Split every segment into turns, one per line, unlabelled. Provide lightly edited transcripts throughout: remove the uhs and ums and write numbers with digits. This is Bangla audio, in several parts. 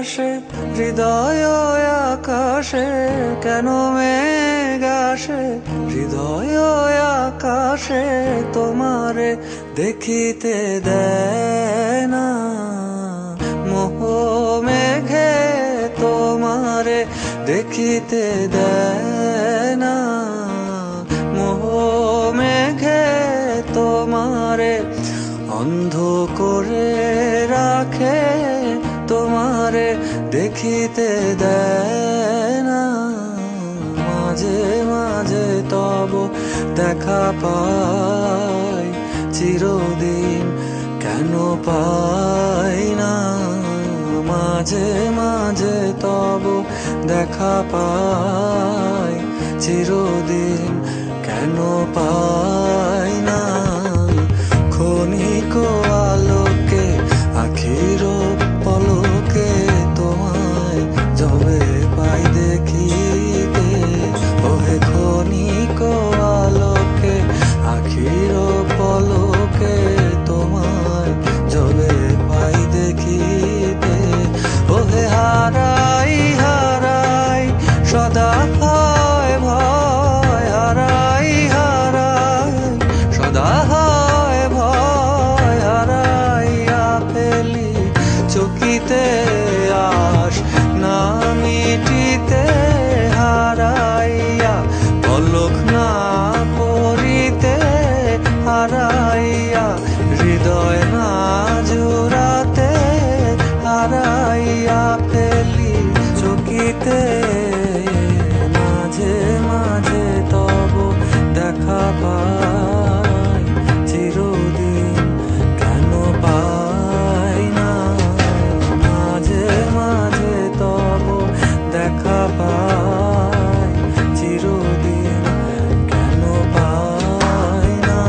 আসে হৃদয় আকাশে, কেন মেঘ আসে হৃদয় আকাশে, তোমারে দেখিতে দেয় না মোহ মেঘে, তোমারে দেখিতে দেয় না মোহ মেঘে, তোমারে অন্ধ করে রাখে, তোমারে দেখিতে দেয় না। মাঝে মাঝে তব দেখা পাই, চিরদিন কেন পাই না। মাঝে মাঝে তব দেখা পাই, চিরদিন কেন পাই না। ক্ষণিক আলোকে আখির পলকে, তোমায় যবে পাই দেখিতে, ওহে ক্ষণিক আলোকে আখির পলকে, তোমায় যবে পাই দেখিতে, ওহে হারাই হারাই সদা হয় ভয়, হারাই হারাই সদা হয় ভয়, হারাইয়া ফেলি চকিতে আশ না মিটিতে, হারাইয়া পলক না পড়িতে, হারাইয়া হৃদয় না জুড়াতে, হারাইয়া ফেলি চকিতে। মাঝে মাঝে তব দেখা পাই, চিরদিন কেন পাই না। মাঝে মাঝে তব দেখা পাই, চিরদিন কেন পাই না।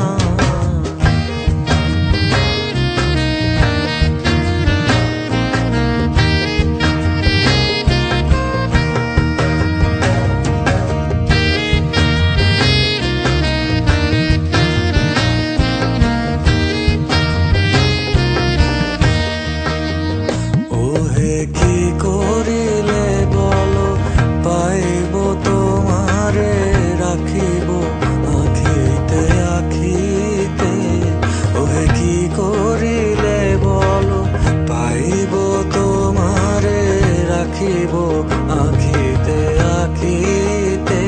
ওহে কি করিলে বলো পাইব তোমারে, রাখিব আখিতে আখিতে। ওহে কি করিলে বলো পাইব তোমারে, রাখিব আখিতে আখিতে।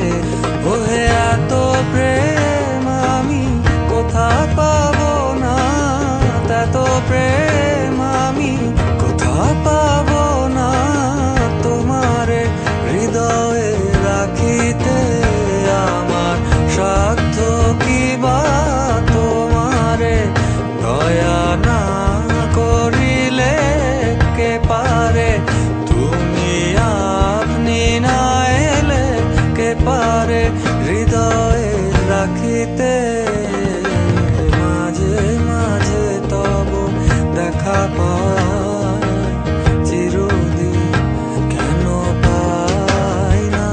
ওহে এত প্রেম আমি কোথা পাবো না, এত প্রেম আমি কোথা পাবো না, তোমারে হৃদয়ে রাখিতে আমার সাধ্য কি বা, তোমারে দয়া না করিলে কে পারে, তুমি আপনি না এলে কে পারে হৃদয়ে রাখিতে। মাঝে মাঝে তব দেখা পাই, চিরদিন কেন পাই না।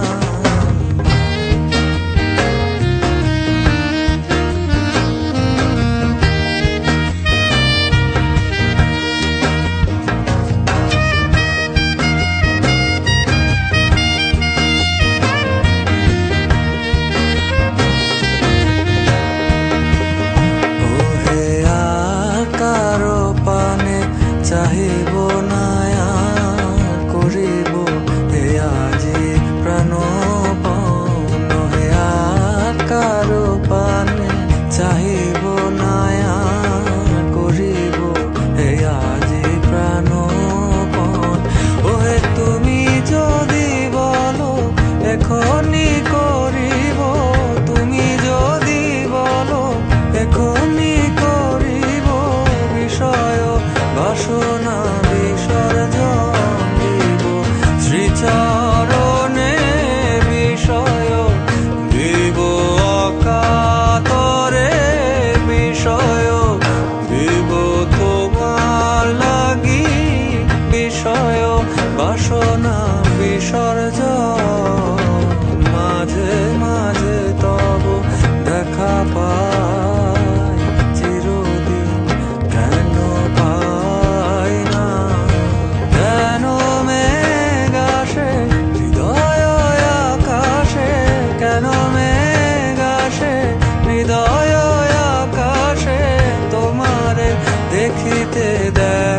ওহে আর কারো পানে চাহিব না আর, করিব হে আজি প্রাণপণ। ওহে আর কারো পানে চাহিব না আর, করিব হে আজি প্রাণপণ। ওহে তুমি যদি বলো এখনি করিব, তুমি যদি বলো এখনি করিব, বিষয় বাসনা বিষয় দে